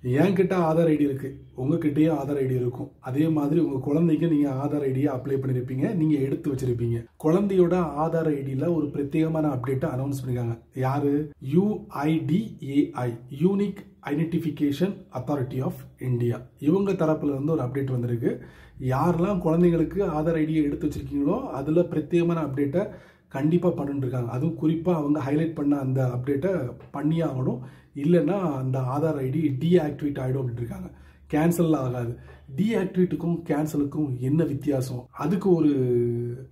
என்கிட்ட ஆதார் ஐடி இருக்கு, உங்ககிட்டயே ஆதார் ஐடி இருக்கும். அதே மாதிரி உங்க குழந்தைக்கு நீங்க ஆதார் ஐடியை அப்ளை பண்ணிருப்பீங்க, நீங்க எடுத்து வச்சிருப்பீங்க. குழந்தையோட ஆதார் ஐடியில ஒரு பிரத்யேகமான அப்டேட்டை அனௌன்ஸ் பண்ணிருக்காங்க. யாரு? UIDAI, unique identification authority of India. இவங்க தரப்புல இருந்து ஒரு அப்டேட் வந்திருக்கு. யாரெல்லாம் குழந்தைங்களுக்கு ஆதார் ஐடியை எடுத்து வச்சிருக்கீங்களோ அதுல பிரத்யேகமான அப்டேட்டை கண்டிப்பா பண்ணிட்டு இருக்காங்க. அதுவும் குறிப்பா அவங்க ஹைலைட் பண்ண அந்த அப்டேட்டை பண்ணி ஆகணும், இல்லைன்னா அந்த ஆதார் ஐடி டீஆக்டிவேட் ஆகிடும் அப்படின்னு இருக்காங்க. கேன்சல் ஆகாது. டீஆக்டிவேட்டுக்கும் கேன்சலுக்கும் என்ன வித்தியாசம், அதுக்கு ஒரு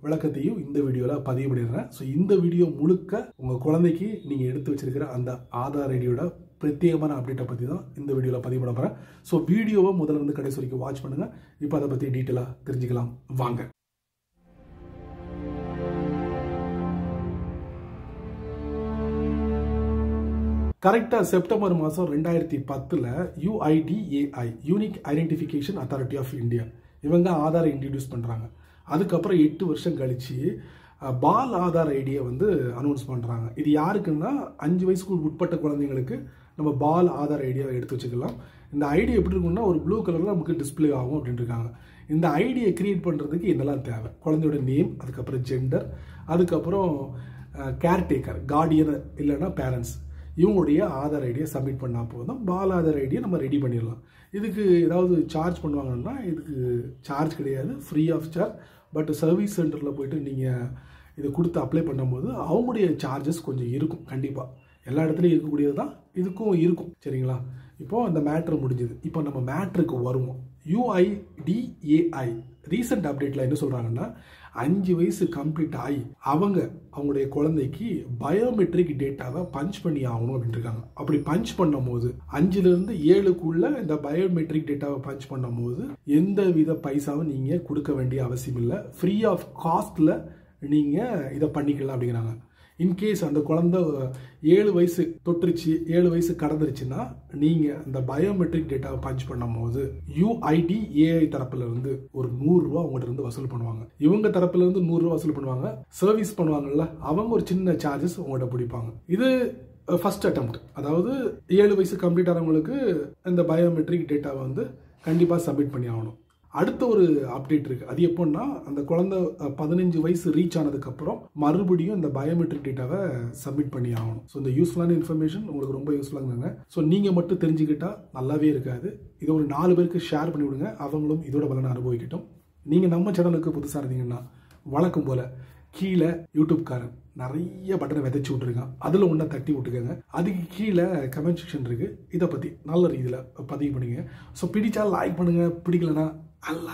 விளக்கத்தையும் இந்த வீடியோவில் பதிவு பண்ணிடுறேன். ஸோ இந்த வீடியோ முழுக்க உங்கள் குழந்தைக்கு நீங்கள் எடுத்து வச்சிருக்கிற அந்த ஆதார் ஐடியோட பிரத்யேகமான அப்டேட்டை பற்றி தான் இந்த வீடியோவில் பதிவு பண்ண போகிறேன். ஸோ வீடியோவை முதல்ல இருந்து கடைசி வரைக்கும் வாட்ச் பண்ணுங்கள். இப்போ அதை பற்றி டீட்டெயிலாக தெரிஞ்சுக்கலாம் வாங்க. கரெக்டாக செப்டம்பர் மாதம் 2010 UIDAI, unique identification authority of India, இவங்க ஆதாரை இன்ட்ரடியூஸ் பண்ணுறாங்க. அதுக்கப்புறம் 8 வருஷம் கழிச்சு பால் ஆதார் ஐடியை வந்து அனௌன்ஸ் பண்ணுறாங்க. இது யாருக்குன்னா 5 வயசுக்கு உட்பட்ட குழந்தைங்களுக்கு நம்ம பால் ஆதார் ஐடியை எடுத்து வச்சுக்கலாம். இந்த ஐடி எப்படி இருக்குன்னா ஒரு ப்ளூ கலரில் நமக்கு டிஸ்பிளே ஆகும் அப்படின்னு இருக்காங்க. இந்த ஐடியை கிரியேட் பண்ணுறதுக்கு என்னெல்லாம் தேவை? குழந்தையோட நேம், அதுக்கப்புறம் ஜெண்டர், அதுக்கப்புறம் கேர்டேக்கர், கார்டியன் இல்லைன்னா பேரண்ட்ஸ், இவங்களுடைய ஆதார் ஐடியை சப்மிட் பண்ணால் போதும். பால் ஆதார் ஐடியை நம்ம ரெடி பண்ணிடலாம். இதுக்கு ஏதாவது சார்ஜ் பண்ணுவாங்கன்னா இதுக்கு சார்ஜ் கிடையாது, free of charge. But service சென்டரில் போய்ட்டு நீங்கள் இதை கொடுத்து அப்ளை பண்ணும்போது அவங்களுடைய சார்ஜஸ் கொஞ்சம் இருக்கும். கண்டிப்பாக எல்லா இடத்துலையும் இருக்கக்கூடியது தான் இதுக்கும் இருக்கும். சரிங்களா? இப்போது அந்த மேட்ரு முடிஞ்சது. இப்போ நம்ம மேட்ருக்கு வருவோம். UIDAI ரீசெண்ட் அப்டேட்டில் என்ன சொல்கிறாங்கன்னா 5 வயசு கம்ப்ளீட் ஆகி அவங்களுடைய குழந்தைக்கு பயோமெட்ரிக் டேட்டாவை பஞ்ச் பண்ணி ஆகணும் அப்படின்னு இருக்காங்க. அப்படி பஞ்ச் பண்ணும் போது 5லிருந்து 7க்குள்ள இந்த பயோமெட்ரிக் டேட்டாவை பஞ்ச் பண்ணும் போது எந்த வித பைசாவும் நீங்கள் கொடுக்க வேண்டிய அவசியம் இல்லை. ஃப்ரீ ஆஃப் காஸ்ட்ல நீங்கள் இதை பண்ணிக்கலாம் அப்படிங்கிறாங்க. இன்கேஸ் அந்த குழந்தை 7 வயசு தொட்டுருச்சு, 7 வயசு கடந்துருச்சுன்னா நீங்கள் அந்த பயோமெட்ரிக் டேட்டாவை பஞ்ச் பண்ணும் போது UIDAI தரப்புல இருந்து ஒரு 100 ரூபா உங்கள்கிட்ட இருந்து வசூல் பண்ணுவாங்க. இவங்க தரப்புல இருந்து 100 ரூபா வசூல் பண்ணுவாங்க. சர்வீஸ் பண்ணுவாங்கல்ல, அவங்க ஒரு சின்ன சார்ஜஸ் உங்கள்கிட்ட பிடிப்பாங்க. இது ஃபர்ஸ்ட் அட்டெம்ப்ட். அதாவது 7 வயசு கம்ப்ளீட் ஆனவங்களுக்கு இந்த பயோமெட்ரிக் டேட்டாவை வந்து கண்டிப்பாக சப்மிட் பண்ணி ஆகணும். அடுத்த ஒரு அப்டேட் இருக்கு. அது எப்போன்னா அந்த குழந்தை 15 வயசு ரீச் ஆனதுக்கப்புறம் மறுபடியும் இந்த பயோமெட்ரிக் டேட்டாவை சப்மிட் பண்ணி ஆகணும். ஸோ இந்த யூஸ்ஃபுல்லான இன்ஃபர்மேஷன் உங்களுக்கு ரொம்ப யூஸ்ஃபுல்லாக இருந்தாங்க. ஸோ நீங்கள் மட்டும் தெரிஞ்சுக்கிட்டா நல்லாவே இருக்காது. இதை ஒரு 4 பேருக்கு ஷேர் பண்ணி விடுங்க, அவங்களும் இதோட பலனை அனுபவிக்கட்டும். நீங்கள் நம்ம சேனலுக்கு புதுசாக இருந்தீங்கன்னா வழக்கம் போல கீழே யூடியூப்காரன் நிறைய பட்டனை விதைச்சி விட்டுருக்கான், அதில் ஒன்றை தட்டி விட்டுக்கங்க. அதுக்கு கீழே கமெண்ட் செக்ஷன் இருக்குது, இதை பற்றி நல்ல ரீதியில் பதிவு பண்ணுங்க. ஸோ பிடிச்சா லைக் பண்ணுங்கள், பிடிக்கலன்னா அல்ல